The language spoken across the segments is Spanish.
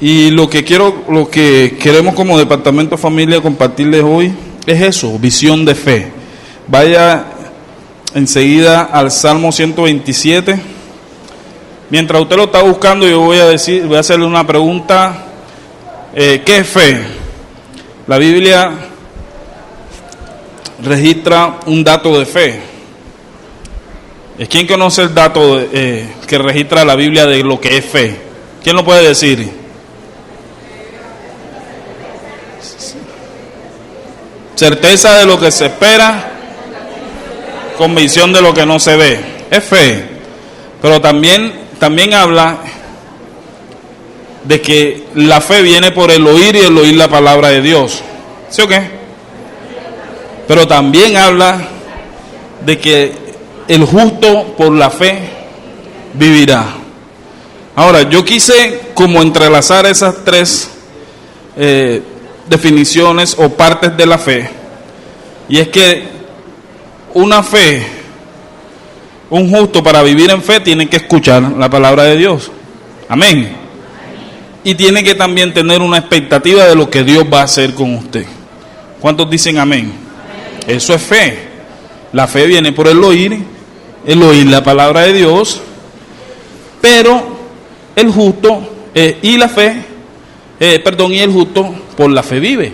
Y lo que queremos como Departamento Familia compartirles hoy es eso, visión de fe. Vaya enseguida al Salmo 127. Mientras usted lo está buscando, yo voy a hacerle una pregunta. ¿Qué es fe? La Biblia registra un dato de fe. ¿Quién conoce el dato que registra la Biblia de lo que es fe? ¿Quién lo puede decir? Certeza de lo que se espera, convicción de lo que no se ve. Es fe. Pero también habla de que la fe viene por el oír y el oír la palabra de Dios. ¿Sí o qué? Pero también habla de que el justo por la fe vivirá. Ahora, yo quise como entrelazar esas tres definiciones o partes de la fe, y es que una fe, un justo para vivir en fe tiene que escuchar la palabra de Dios, amén, y tiene que también tener una expectativa de lo que Dios va a hacer con usted. ¿Cuántos dicen amén? Eso es fe. La fe viene por el oír la palabra de Dios, pero el justo y el justo por la fe vive,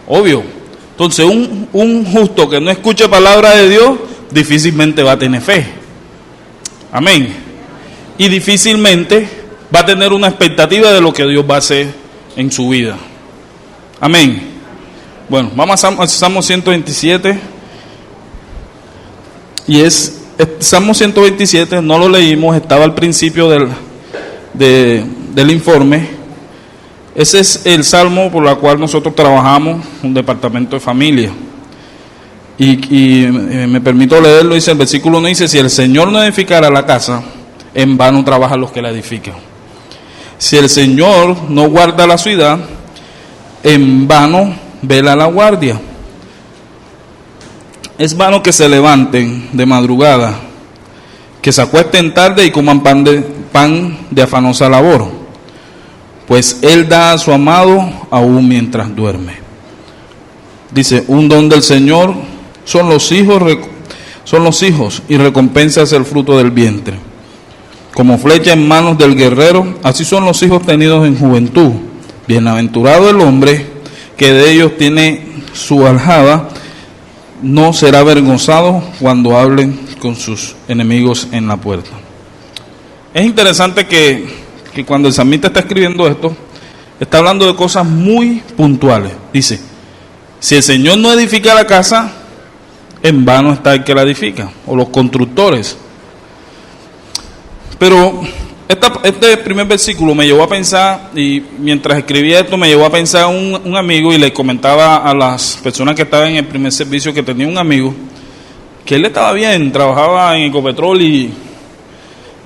obvio. Entonces un justo que no escuche palabra de Dios difícilmente va a tener fe, amén, y difícilmente va a tener una expectativa de lo que Dios va a hacer en su vida, amén. Bueno, vamos a Salmo 127, y es Salmo 127, no lo leímos, estaba al principio del informe. Ese es el salmo por el cual nosotros trabajamos, un departamento de familia. Y me permito leerlo, dice el versículo 1, dice: si el Señor no edificara la casa, en vano trabajan los que la edifican. Si el Señor no guarda la ciudad, en vano vela la guardia. Es vano que se levanten de madrugada, que se acuesten tarde y coman pan de afanosa labor. Pues Él da a su amado aún mientras duerme. Dice: un don del Señor son los hijos, y recompensa es el fruto del vientre. Como flecha en manos del guerrero, así son los hijos tenidos en juventud. Bienaventurado el hombre que de ellos tiene su aljaba, no será avergonzado cuando hablen con sus enemigos en la puerta. Es interesante que cuando el salmista está escribiendo esto, está hablando de cosas muy puntuales. Dice: si el Señor no edifica la casa, en vano está el que la edifica, o los constructores. Pero este primer versículo me llevó a pensar, y mientras escribía esto me llevó a pensar un amigo, y le comentaba a las personas que estaban en el primer servicio que tenía un amigo que él estaba bien, trabajaba en Ecopetrol,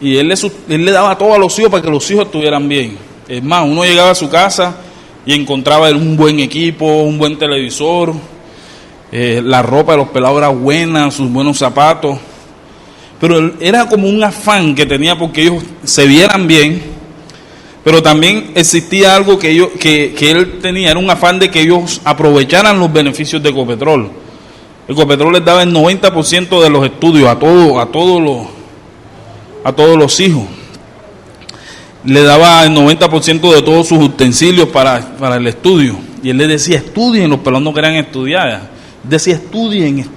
y él le daba todo a los hijos para que los hijos estuvieran bien. Es más, uno llegaba a su casa y encontraba un buen equipo, un buen televisor, la ropa de los pelados era buena, sus buenos zapatos. Pero era como un afán que tenía porque ellos se vieran bien, pero también existía algo que él tenía, era un afán de que ellos aprovecharan los beneficios de Ecopetrol. Ecopetrol les daba el 90% de los estudios a todos los hijos. Le daba el 90% de todos sus utensilios para el estudio. Y él les decía: estudien, los pelados no querían estudiar. Decía: estudien,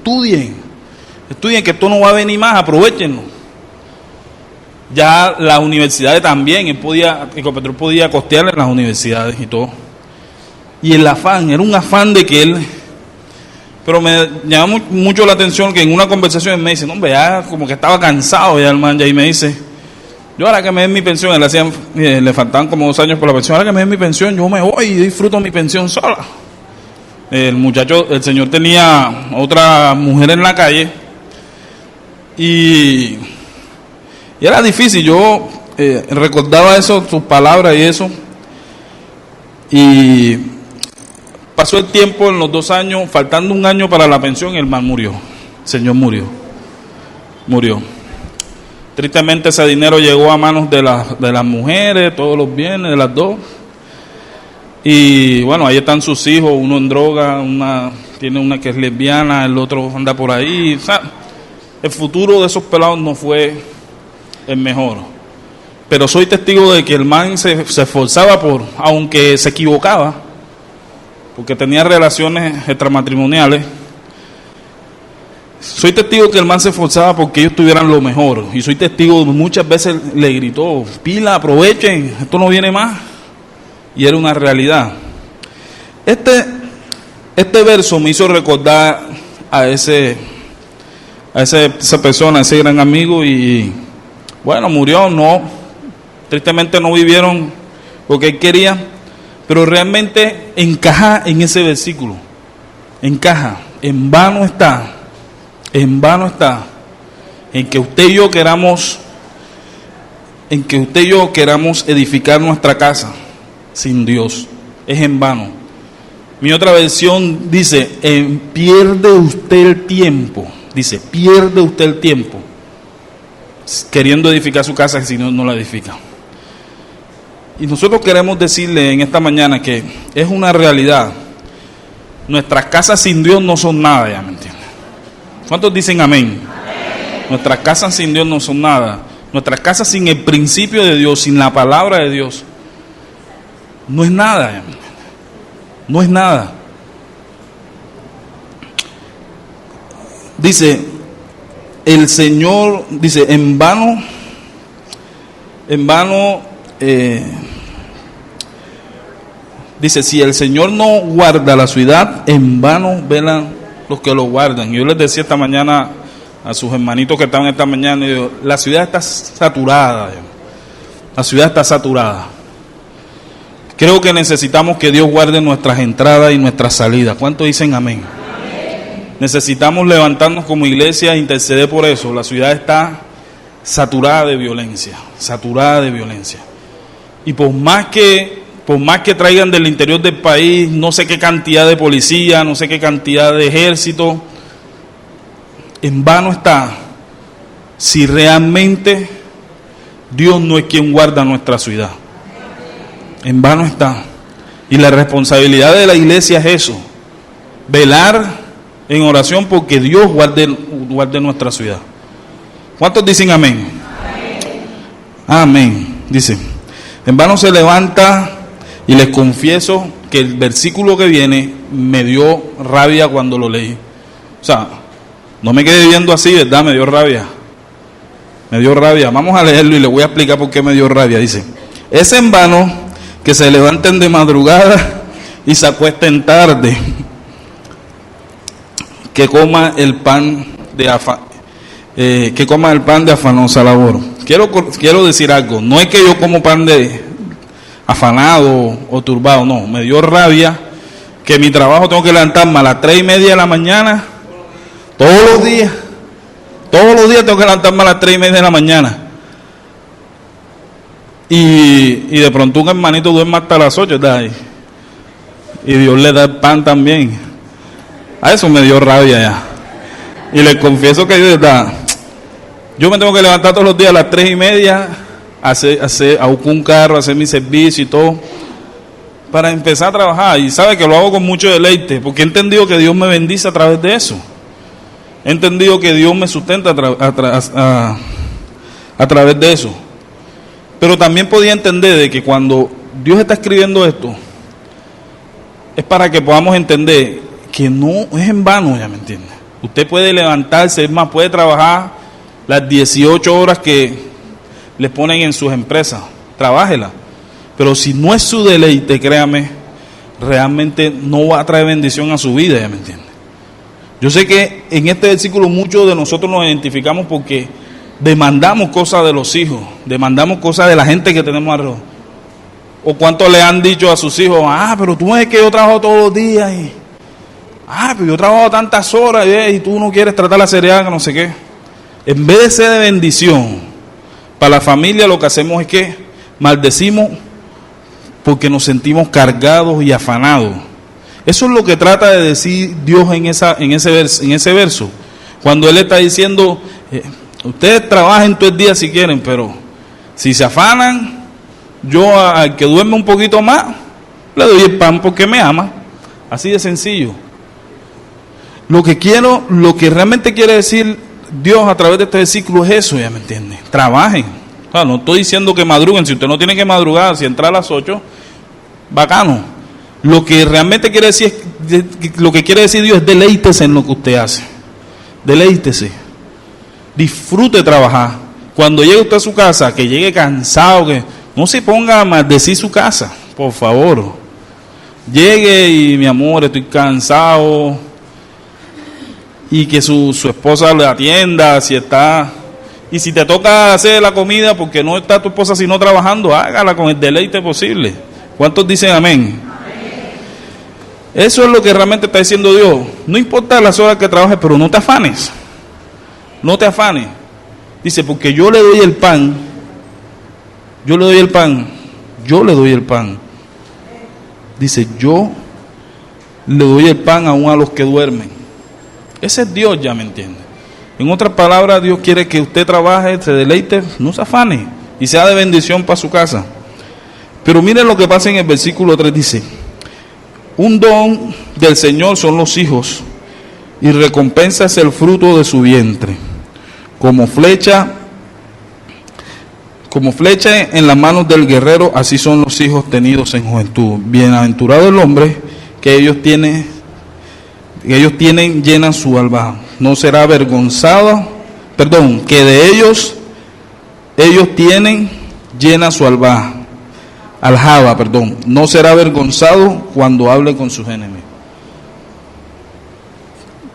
que esto no va a venir más, aprovechenlo. Ya las universidades también, Ecopetrol podía costearle las universidades y todo. Y el afán, era un afán de que él... Pero me llamó mucho la atención que en una conversación él me dice: no, hombre, ya como que estaba cansado ya el man, y me dice: yo ahora que me den mi pensión, le faltaban como 2 años por la pensión, ahora que me den mi pensión, yo me voy y disfruto mi pensión sola. El señor tenía otra mujer en la calle, y era difícil. Yo recordaba eso, sus palabras y eso, y pasó el tiempo, en los 2 años, faltando 1 año para la pensión, el man murió. El señor murió. Tristemente ese dinero llegó a manos de las mujeres, todos los bienes de las dos. Y bueno, ahí están sus hijos, uno en droga, tiene una que es lesbiana, el otro anda por ahí. O sea, el futuro de esos pelados no fue el mejor. Pero soy testigo de que el man se esforzaba aunque se equivocaba, porque tenía relaciones extramatrimoniales. Soy testigo que el man se esforzaba porque ellos tuvieran lo mejor. Y soy testigo, muchas veces le gritó, pila, aprovechen, esto no viene más. Y era una realidad. Este verso me hizo recordar a esa persona, a ese gran amigo, y bueno, murió, tristemente no vivieron lo que él quería, pero realmente encaja en ese versículo, encaja. En vano está en que usted y yo queramos edificar nuestra casa sin Dios. Es en vano. Mi otra versión dice, pierde usted el tiempo. Dice, pierde usted el tiempo queriendo edificar su casa si no la edifica. Y nosotros queremos decirle en esta mañana que es una realidad. Nuestras casas sin Dios no son nada, ya me entienden. ¿Cuántos dicen amén? Amén. Nuestras casas sin Dios no son nada. Nuestras casas sin el principio de Dios, sin la palabra de Dios, no es nada, ya me entienden. No es nada. Dice, el Señor, dice, en vano, dice, si el Señor no guarda la ciudad, en vano velan los que lo guardan. Yo les decía esta mañana a sus hermanitos que estaban esta mañana, y digo, la ciudad está saturada. La ciudad está saturada. Creo que necesitamos que Dios guarde nuestras entradas y nuestras salidas. ¿Cuántos dicen amén? Amén. Necesitamos levantarnos como iglesia e interceder por eso. La ciudad está saturada de violencia, Y por más que traigan del interior del país, no sé qué cantidad de policía, no sé qué cantidad de ejército, en vano está si realmente Dios no es quien guarda nuestra ciudad. En vano está. Y la responsabilidad de la iglesia es eso, velar en oración porque Dios guarde nuestra ciudad. ¿Cuántos dicen amén? Amén. Dice, en vano se levanta, y les confieso que el versículo que viene me dio rabia cuando lo leí. O sea, no me quedé viendo así, ¿verdad? Me dio rabia. Vamos a leerlo y les voy a explicar por qué me dio rabia. Dice, es en vano que se levanten de madrugada y se acuesten tarde, que coma el pan de afanosa labor. Quiero decir algo, no es que yo como pan de afanado o turbado, no, me dio rabia que mi trabajo tengo que levantarme a las 3:30 de la mañana, todos los días tengo que levantarme a las 3:30 de la mañana. Y de pronto un hermanito duerme hasta las 8, ¿verdad? Y Dios le da el pan también. A eso me dio rabia ya. Y les confieso que yo me tengo que levantar todos los días a las 3:30, a buscar un carro, hacer mi servicio y todo, para empezar a trabajar. Y sabe que lo hago con mucho deleite, porque he entendido que Dios me bendice a través de eso. He entendido que Dios me sustenta a través de eso. Pero también podía entender de que cuando Dios está escribiendo esto, es para que podamos entender que no es en vano, ya me entiende. Usted puede levantarse, es más, puede trabajar las 18 horas que les ponen en sus empresas, trabájela. Pero si no es su deleite, créame, realmente no va a traer bendición a su vida, ya me entiende. Yo sé que en este versículo muchos de nosotros nos identificamos porque demandamos cosas de los hijos, demandamos cosas de la gente que tenemos alrededor. O cuánto le han dicho a sus hijos, pero tú ves que yo trabajo todos los días pero yo trabajo tantas horas y tú no quieres tratar la seriedad, que no sé qué. En vez de ser de bendición para la familia, lo que hacemos es que maldecimos porque nos sentimos cargados y afanados. Eso es lo que trata de decir Dios en ese verso. Cuando Él está diciendo, ustedes trabajen todo el día si quieren, pero si se afanan, yo al que duerme un poquito más, Le doy el pan porque me ama. Así de sencillo. Lo que realmente quiere decir Dios a través de este versículo es eso, ¿ya me entiende? Trabajen. O sea, no estoy diciendo que madruguen. Si usted no tiene que madrugar, si entra a las 8, bacano. Lo que realmente quiere decir, lo que quiere decir Dios es deleítese en lo que usted hace. Deleítese. Disfrute trabajar. Cuando llegue usted a su casa, que llegue cansado, que no se ponga a maldecir su casa, por favor. Llegue y mi amor, estoy cansado. Y que su esposa le atienda, si está. Y si te toca hacer la comida porque no está tu esposa sino trabajando, hágala con el deleite posible. ¿Cuántos dicen amén? Eso es lo que realmente está diciendo Dios. No importa las horas que trabajes, pero no te afanes. No te afanes. Dice, porque yo le doy el pan. Yo le doy el pan. Yo le doy el pan. Dice, yo le doy el pan aún a los que duermen. Ese es Dios, ya me entiende. En otras palabras, Dios quiere que usted trabaje, se deleite, no se afane y sea de bendición para su casa. Pero miren lo que pasa en el versículo 3, dice, un don del Señor son los hijos y recompensa es el fruto de su vientre. Como flecha en las manos del guerrero, así son los hijos tenidos en juventud. Bienaventurado el hombre que ellos tienen llena su alba. No será avergonzado, que de ellos tienen llena su aljaba, no será avergonzado cuando hable con sus enemigos.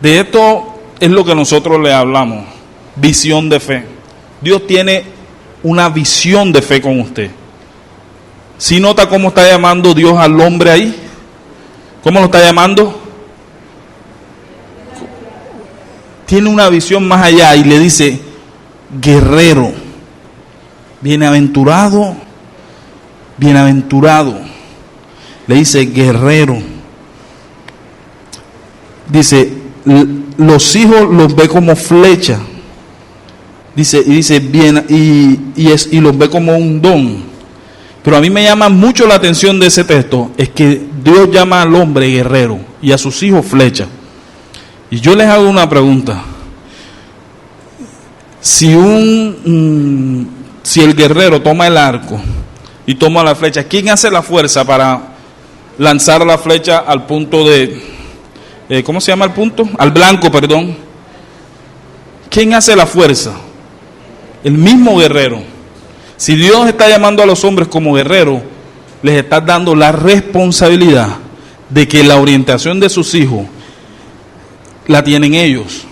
De esto es lo que nosotros le hablamos, visión de fe. Dios tiene una visión de fe con usted. ¿Sí nota cómo está llamando Dios al hombre ahí? ¿Cómo lo está llamando? Tiene una visión más allá y le dice, guerrero, bienaventurado, le dice guerrero. Dice, los hijos los ve como flecha, dice bien, y los ve como un don. Pero a mí me llama mucho la atención de ese texto, es que Dios llama al hombre guerrero y a sus hijos flecha. Y yo les hago una pregunta. Si el guerrero toma el arco y toma la flecha, ¿quién hace la fuerza para lanzar la flecha al punto de, ¿cómo se llama el punto? Al blanco, perdón. ¿Quién hace la fuerza? El mismo guerrero. Si Dios está llamando a los hombres como guerreros, les está dando la responsabilidad de que la orientación de sus hijos la tienen ellos.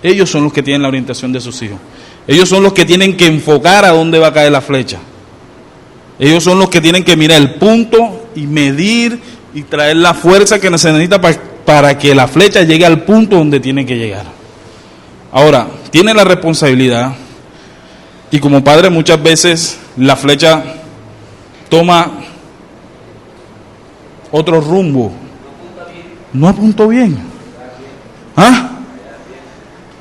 Ellos son los que tienen la orientación de sus hijos. Ellos son los que tienen que enfocar a dónde va a caer la flecha. Ellos son los que tienen que mirar el punto y medir y traer la fuerza que se necesita para que la flecha llegue al punto donde tiene que llegar. Ahora, tiene la responsabilidad y como padre muchas veces la flecha toma otro rumbo. No apuntó bien. ¿Ah?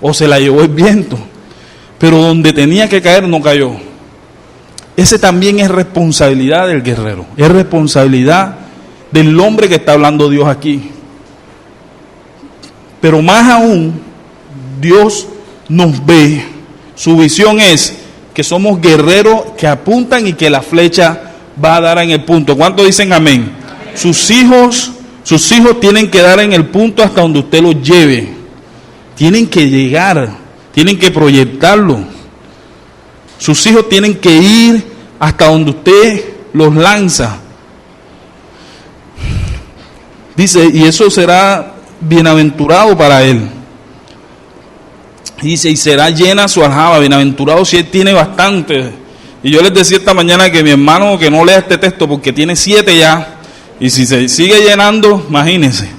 O se la llevó el viento, pero donde tenía que caer no cayó. Ese también es responsabilidad del guerrero, es responsabilidad del hombre que está hablando Dios aquí. Pero más aún, Dios nos ve, su visión es que somos guerreros que apuntan y que la flecha va a dar en el punto. ¿Cuántos dicen amén? Sus hijos tienen que dar en el punto hasta donde usted los lleve. Tienen que llegar, tienen que proyectarlo. Sus hijos tienen que ir hasta donde usted los lanza. Dice, y eso será bienaventurado para él. Dice, y será llena su aljaba. Bienaventurado si él tiene bastante. Y yo les decía esta mañana que mi hermano que no lea este texto porque tiene 7 ya. Y si se sigue llenando, imagínense.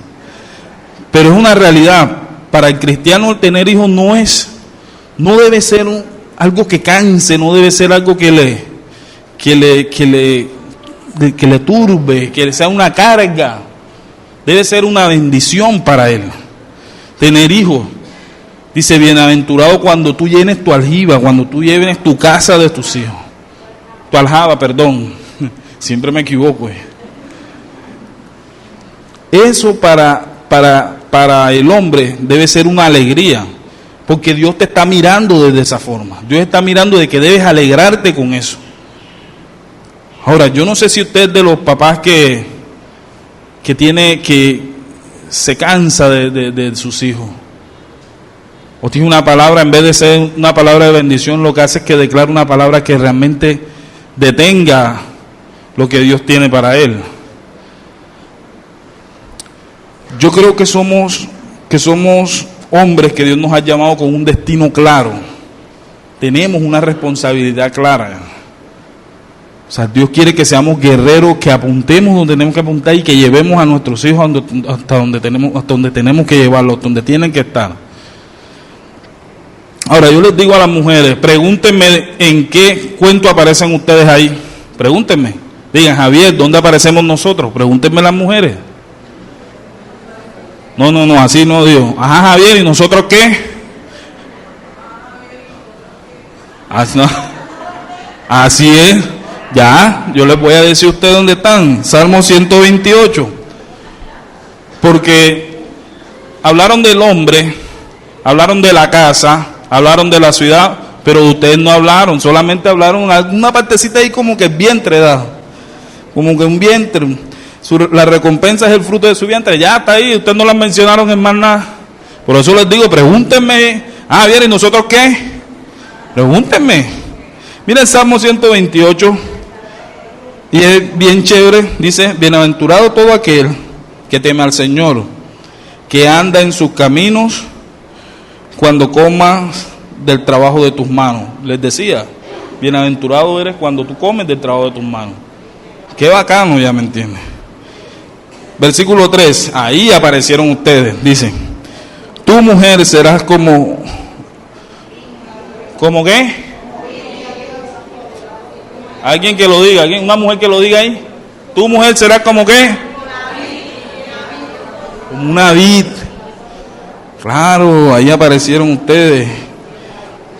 Pero es una realidad. Para el cristiano tener hijos no debe ser algo que canse, no debe ser algo que le turbe, que sea una carga. Debe ser una bendición para él. Tener hijos. Dice, bienaventurado cuando tú llenes tu aljiba, cuando tú llenes tu casa de tus hijos. Tu aljaba, perdón. Siempre me equivoco. Eso para el hombre debe ser una alegría, porque Dios te está mirando de esa forma. Dios está mirando de que debes alegrarte con eso. Ahora, yo no sé si usted es de los papás que se cansa de sus hijos, o tiene una palabra, en vez de ser una palabra de bendición, lo que hace es que declare una palabra que realmente detenga lo que Dios tiene para él. Yo creo que somos hombres que Dios nos ha llamado con un destino claro. Tenemos una responsabilidad clara. O sea, Dios quiere que seamos guerreros, que apuntemos donde tenemos que apuntar y que llevemos a nuestros hijos hasta donde tenemos que llevarlos, donde tienen que estar. Ahora, yo les digo a las mujeres, pregúntenme en qué cuento aparecen ustedes ahí. Pregúntenme. Digan, Javier, ¿dónde aparecemos nosotros? Pregúntenme las mujeres. No, así no digo. Ajá, Javier, ¿y nosotros qué? Así es. Ya, yo les voy a decir a ustedes dónde están. Salmo 128. Porque hablaron del hombre, hablaron de la casa, hablaron de la ciudad, pero ustedes no hablaron, solamente hablaron una partecita ahí como que el vientre da. Como que un vientre. La recompensa es el fruto de su vientre. Ya está ahí, ustedes no la mencionaron en más nada. Por eso les digo, pregúntenme. Ah, bien, ¿y nosotros qué? Pregúntenme. Mira el Salmo 128. Y es bien chévere. Dice, bienaventurado todo aquel que teme al Señor, que anda en sus caminos cuando comas del trabajo de tus manos. Les decía, bienaventurado eres cuando tú comes del trabajo de tus manos. Qué bacano, ya me entiendes. Versículo 3, ahí aparecieron ustedes. Dice, tu mujer serás como qué? Alguien que lo diga, una mujer que lo diga ahí. Tu mujer será como qué? Como una vid. Claro, ahí aparecieron ustedes.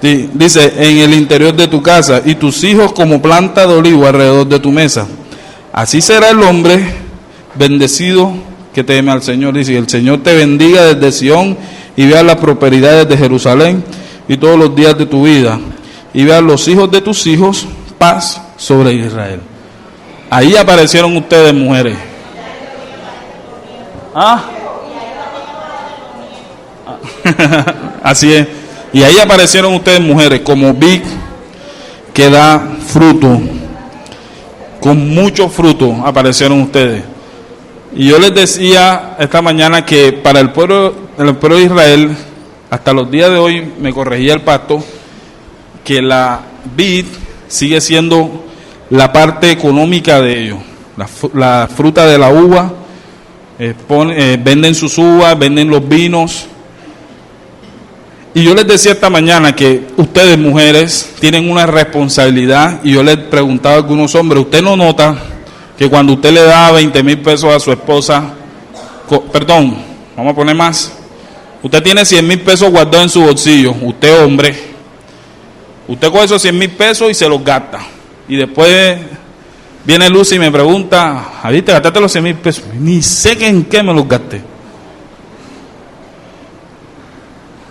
Dice, en el interior de tu casa, y tus hijos como planta de olivo alrededor de tu mesa. Así será el hombre bendecido que teme al Señor. Dice, el Señor te bendiga desde Sión y vea las prosperidades de Jerusalén y todos los días de tu vida. Y vea los hijos de tus hijos, paz sobre Israel. Ahí aparecieron ustedes, mujeres. Así es. Y ahí aparecieron ustedes, mujeres, como vid que da fruto. Con mucho fruto aparecieron ustedes. Y yo les decía esta mañana que para el pueblo de Israel, hasta los días de hoy, me corregía el pastor, que la vid sigue siendo la parte económica de ellos. La fruta de la uva, venden sus uvas, venden los vinos. Y yo les decía esta mañana que ustedes, mujeres, tienen una responsabilidad. Y yo les preguntaba a algunos hombres, ¿usted no nota que cuando usted le da 20,000 pesos a su esposa, vamos a poner más, usted tiene 100,000 pesos guardados en su bolsillo, usted hombre, usted coge esos 100,000 pesos y se los gasta, y después viene Lucy y me pregunta, Javier, ¿te gastaste los 100,000 pesos? Ni sé en qué me los gasté.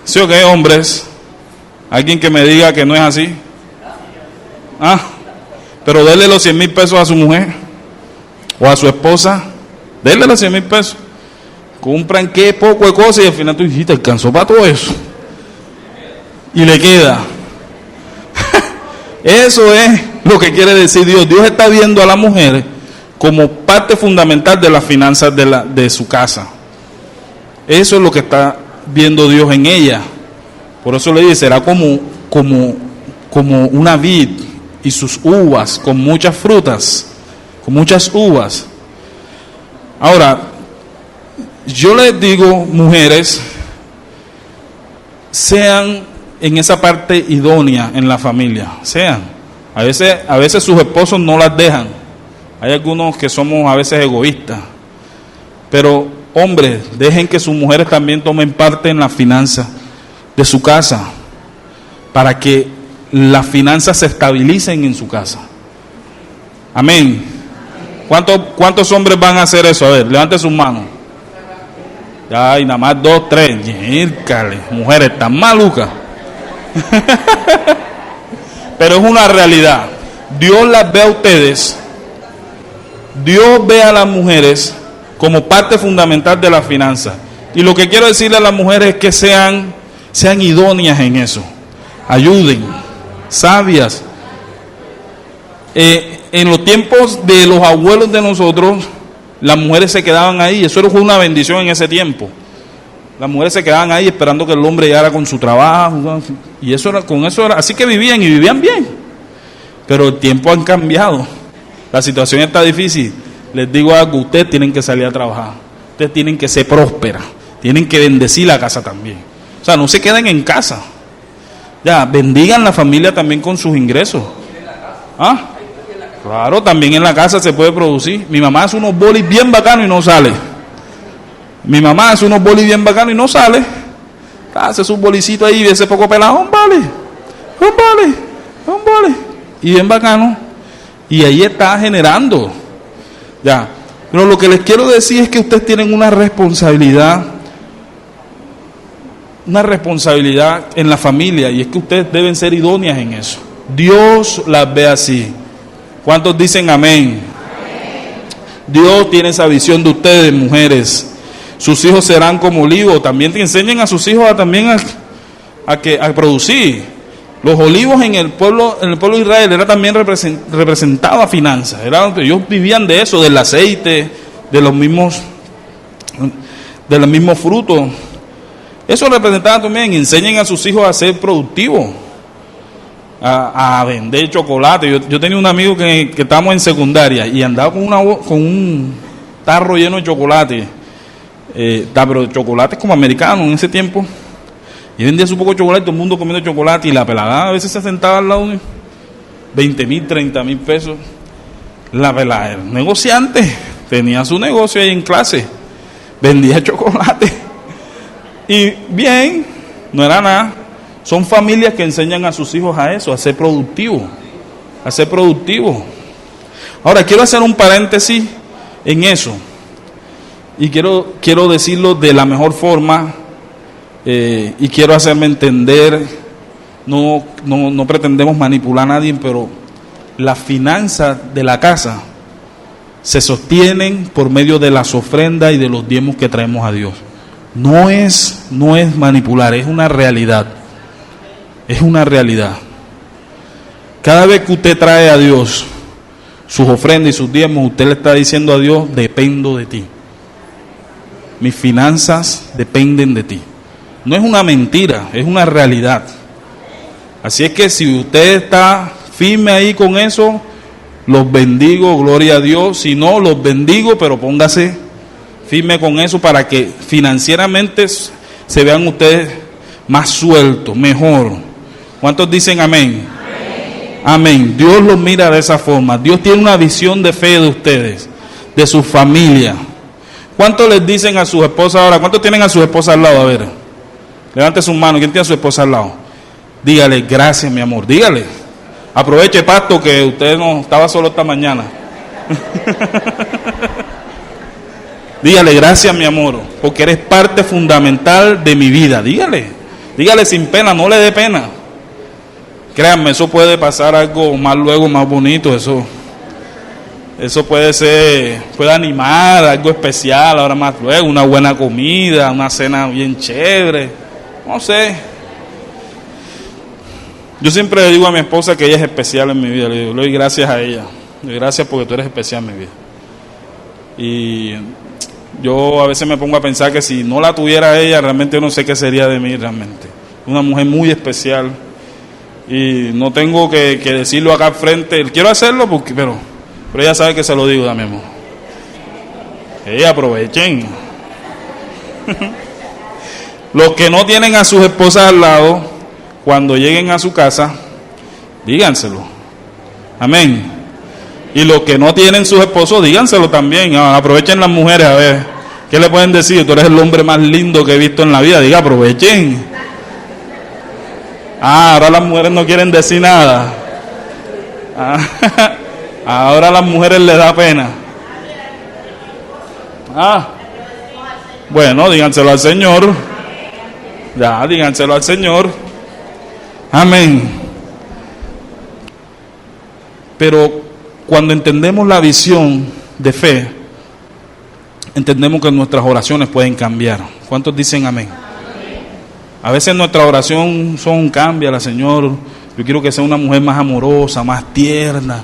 ¿Sí o qué, hombres? ¿Alguien que me diga que no es así? Pero déle los 100,000 pesos a su mujer o a su esposa, denle los 100,000 pesos, compran qué poco de cosas y al final tú dijiste, alcanzó para todo eso y le queda. Eso es lo que quiere decir Dios. Dios está viendo a la mujer como parte fundamental de las finanzas de su casa. Eso es lo que está viendo Dios en ella. Por eso le dice, será como una vid y sus uvas, con muchas frutas, con muchas uvas. Ahora, yo les digo, mujeres, sean en esa parte idónea en la familia, sean. A veces sus esposos no las dejan. Hay algunos que somos a veces egoístas. Pero, hombres, dejen que sus mujeres también tomen parte en la finanza de su casa, para que las finanzas se estabilicen en su casa. Amén. ¿Cuántos hombres van a hacer eso? A ver, levante sus manos. Ay, nada más 2, 3. Yércale, mujeres tan malucas. Pero es una realidad. Dios las ve a ustedes. Dios ve a las mujeres como parte fundamental de la finanza. Y lo que quiero decirle a las mujeres es que sean idóneas en eso. Ayuden, sabias. En los tiempos de los abuelos de nosotros, las mujeres se quedaban ahí. Eso fue una bendición en ese tiempo. Las mujeres se quedaban ahí esperando que el hombre llegara con su trabajo. Y con eso era. Así que vivían y vivían bien. Pero el tiempo ha cambiado. La situación está difícil. Les digo algo, ustedes tienen que salir a trabajar. Ustedes tienen que ser prósperas. Tienen que bendecir la casa también. O sea, no se queden en casa. Ya, bendigan la familia también con sus ingresos. ¿Ah? Claro, también en la casa se puede producir. Mi mamá hace unos bolis bien bacanos y no sale. Mi mamá hace unos bolis bien bacanos y no sale. Hace sus bolicitos ahí y ese poco pelado, un boli. Y bien bacano. Y ahí está generando. Ya. Pero lo que les quiero decir es que ustedes tienen una responsabilidad en la familia, y es que ustedes deben ser idóneas en eso. Dios las ve así. ¿Cuántos dicen amén? Dios tiene esa visión de ustedes, mujeres. Sus hijos serán como olivos. También te enseñen a sus hijos a producir. Los olivos en el pueblo de Israel era también representaba finanzas. Ellos vivían de eso, del aceite, de los mismos frutos. Eso representaba también. Enseñen a sus hijos a ser productivos, a vender chocolate. Yo tenía un amigo que estábamos en secundaria y andaba con un tarro lleno de chocolate, pero chocolates como americanos en ese tiempo. Y vendía su poco de chocolate, todo el mundo comiendo chocolate, y la pelada a veces se sentaba al lado de 20,000, 30,000 pesos. La pelada era negociante, tenía su negocio ahí en clase, vendía chocolate. Y bien, no era nada. Son familias que enseñan a sus hijos a eso, a ser productivos. Ahora, quiero hacer un paréntesis en eso. Y quiero decirlo de la mejor forma, y quiero hacerme entender. No pretendemos manipular a nadie, pero las finanzas de la casa se sostienen por medio de las ofrendas y de los diezmos que traemos a Dios. No es manipular, es una realidad. Es una realidad. Cada vez que usted trae a Dios sus ofrendas y sus diezmos, usted le está diciendo a Dios: dependo de ti. Mis finanzas dependen de ti. No es una mentira, es una realidad. Así es que si usted está firme ahí con eso, los bendigo, gloria a Dios. Si no, los bendigo, pero póngase firme con eso para que financieramente se vean ustedes más sueltos, mejor. ¿Cuántos dicen amén? Amén. Dios los mira de esa forma. Dios tiene una visión de fe de ustedes, de su familia. ¿Cuántos les dicen a sus esposas ahora? ¿Cuántos tienen a sus esposas al lado? A ver, levante sus manos. ¿Quién tiene a su esposa al lado? Dígale: gracias, mi amor. Dígale. Aproveche, pasto, que usted no estaba solo esta mañana. Dígale: gracias, mi amor, porque eres parte fundamental de mi vida. Dígale sin pena, no le dé pena. Créanme, eso puede pasar algo más luego, más bonito. Eso puede animar algo especial ahora más luego, una buena comida, una cena bien chévere. No sé. Yo siempre le digo a mi esposa que ella es especial en mi vida. Le digo: le doy gracias a ella. Le doy gracias porque tú eres especial en mi vida. Y yo a veces me pongo a pensar que si no la tuviera ella, realmente yo no sé qué sería de mí realmente. Una mujer muy especial. Y no tengo que decirlo acá al frente. Quiero hacerlo pero ella sabe que se lo digo, mi amor. Aprovechen. Los que no tienen a sus esposas al lado, cuando lleguen a su casa, díganselo. Amén. Y los que no tienen sus esposos, díganselo también. Aprovechen las mujeres, a ver, ¿qué le pueden decir? Tú eres el hombre más lindo que he visto en la vida. Diga: aprovechen. Ahora las mujeres no quieren decir nada. Ahora a las mujeres les da pena. Bueno, díganselo al Señor. Ya, díganselo al Señor. Amén. Pero cuando entendemos la visión de fe, entendemos que nuestras oraciones pueden cambiar. ¿Cuántos dicen amén? A veces nuestra oración son: cámbiala, Señor. Yo quiero que sea una mujer más amorosa, más tierna.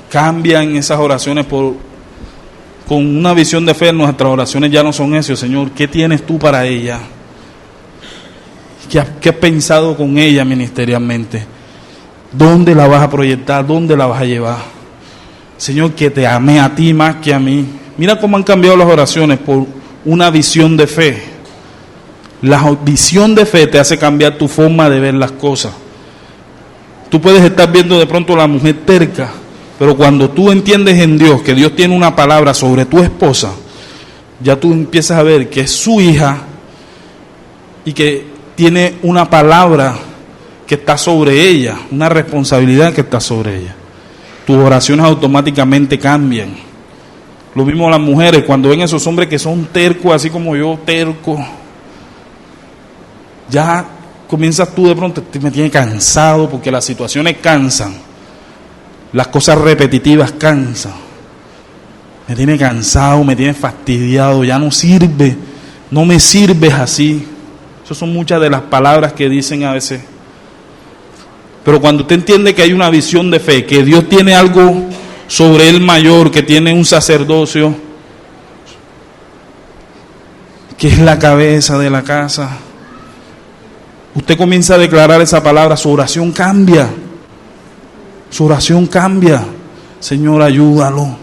Cambian esas oraciones con una visión de fe. Nuestras oraciones ya no son eso. Señor, ¿qué tienes tú para ella? ¿Qué has pensado con ella ministerialmente? ¿Dónde la vas a proyectar? ¿Dónde la vas a llevar? Señor, que te ame a ti más que a mí. Mira cómo han cambiado las oraciones por una visión de fe. La visión de fe te hace cambiar tu forma de ver las cosas. Tú puedes estar viendo de pronto a la mujer terca, pero cuando tú entiendes en Dios que Dios tiene una palabra sobre tu esposa, ya tú empiezas a ver que es su hija y que tiene una palabra que está sobre ella, una responsabilidad que está sobre ella. Tus oraciones automáticamente cambian. Lo mismo las mujeres, cuando ven esos hombres que son tercos, así como yo, terco, ya comienzas tú de pronto, me tiene cansado, porque las situaciones cansan, las cosas repetitivas cansan, me tiene cansado, me tiene fastidiado, ya no sirve, no me sirves así. Esas son muchas de las palabras que dicen a veces. Pero cuando usted entiende que hay una visión de fe, que Dios tiene algo sobre él mayor, que tiene un sacerdocio, que es la cabeza de la casa, usted comienza a declarar esa palabra, su oración cambia. Su oración cambia. Señor, ayúdalo.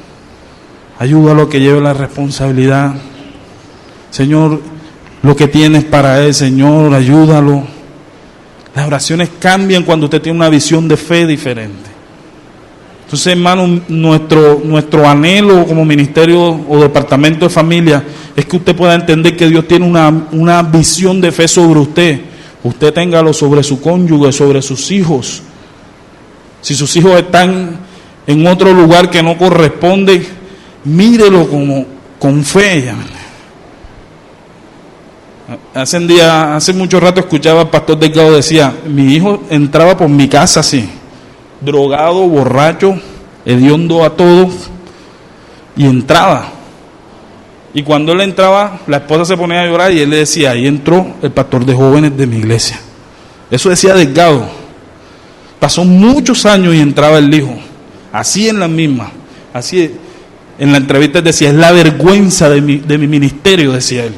Ayúdalo a que lleve la responsabilidad. Señor, lo que tienes para él, Señor, ayúdalo. Las oraciones cambian cuando usted tiene una visión de fe diferente. Entonces, hermano, nuestro anhelo como ministerio o departamento de familia es que usted pueda entender que Dios tiene una visión de fe sobre usted. Usted téngalo sobre su cónyuge, sobre sus hijos. Si sus hijos están en otro lugar que no corresponde, mírelo con fe. Hace mucho rato escuchaba al pastor Delgado, decía: mi hijo entraba por mi casa así, drogado, borracho, hediondo a todo, y entraba. Y cuando él entraba, la esposa se ponía a llorar y él le decía: ahí entró el pastor de jóvenes de mi iglesia. Eso decía Delgado. Pasó muchos años y entraba el hijo, así en la misma, así en la entrevista decía: es la vergüenza de mi ministerio, decía él.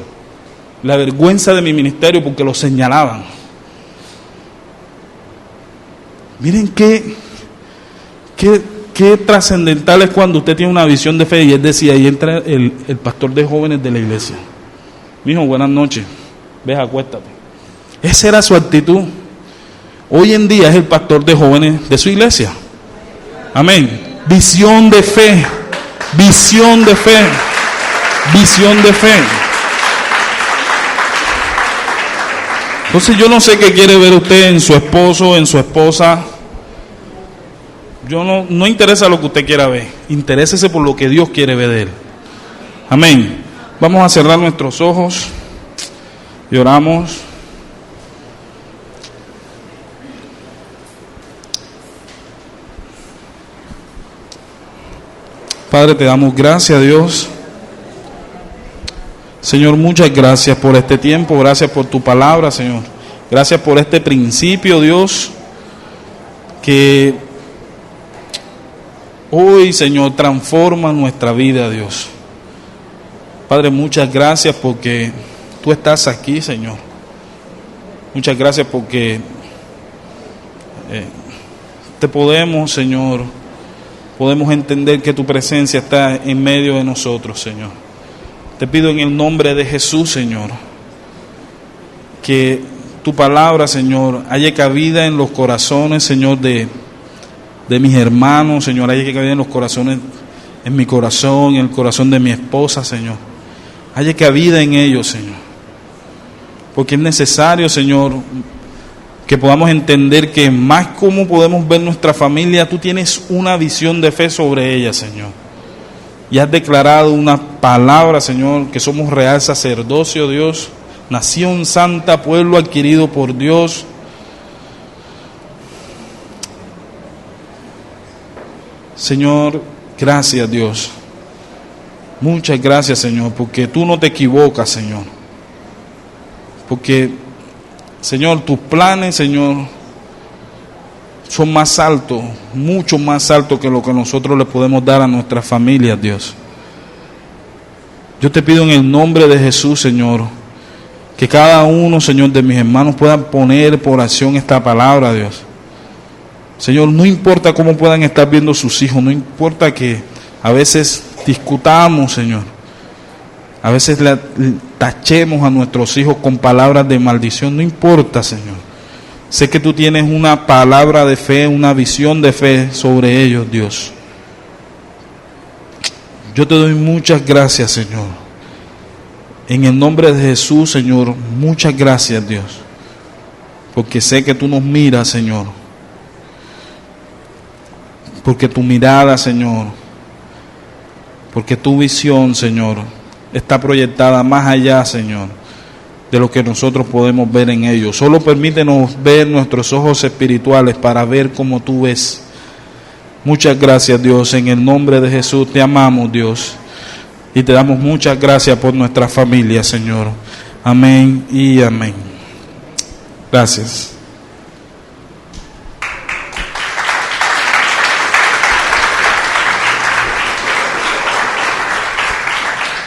La vergüenza de mi ministerio, porque lo señalaban. Miren qué trascendental es cuando usted tiene una visión de fe. Y él decía, ahí entra el pastor de jóvenes de la iglesia. Mijo, buenas noches, ves, acuéstate. Esa era su actitud. Hoy en día es el pastor de jóvenes de su iglesia. Amén. Visión de fe, visión de fe, visión de fe. Entonces yo no sé qué quiere ver usted en su esposo, en su esposa. Yo no interesa lo que usted quiera ver. Interésese por lo que Dios quiere ver de él. Amén. Vamos a cerrar nuestros ojos y oramos. Padre, te damos gracias, Dios. Señor, muchas gracias por este tiempo, gracias por tu palabra, Señor. Gracias por este principio, Dios, que hoy, Señor, transforma nuestra vida, Dios. Padre, muchas gracias porque tú estás aquí, Señor. Muchas gracias porque te podemos, Señor, podemos entender que tu presencia está en medio de nosotros, Señor. Te pido en el nombre de Jesús, Señor, que tu palabra, Señor, haya cabida en los corazones, Señor, de mis hermanos, Señor, haya cabida en los corazones, en mi corazón, en el corazón de mi esposa, Señor. Haya cabida en ellos, Señor. Porque es necesario, Señor, que podamos entender que más como podemos ver nuestra familia, tú tienes una visión de fe sobre ella, Señor. y has declarado una palabra, Señor, que somos real sacerdocio, Dios, nación santa, pueblo adquirido por Dios. Señor, gracias, Dios. Muchas gracias, Señor, porque tú no te equivocas, Señor. Porque, Señor, tus planes, Señor, son más altos, mucho más altos que lo que nosotros le podemos dar a nuestras familias, Dios. Yo te pido en el nombre de Jesús, Señor, que cada uno, Señor, de mis hermanos puedan poner por acción esta palabra, Dios. Señor, no importa cómo puedan estar viendo sus hijos, no importa que a veces discutamos, Señor. A veces tachemos a nuestros hijos con palabras de maldición, no importa, Señor. Sé que tú tienes una palabra de fe, una visión de fe sobre ellos, Dios. Yo te doy muchas gracias, Señor. En el nombre de Jesús, Señor, muchas gracias, Dios. Porque sé que tú nos miras, Señor. Porque tu mirada, Señor, porque tu visión, Señor, está proyectada más allá, Señor, de lo que nosotros podemos ver en ellos. Solo permítenos ver nuestros ojos espirituales para ver como tú ves. Muchas gracias, Dios, en el nombre de Jesús te amamos, Dios, y te damos muchas gracias por nuestra familia, Señor. Amén y amén. Gracias.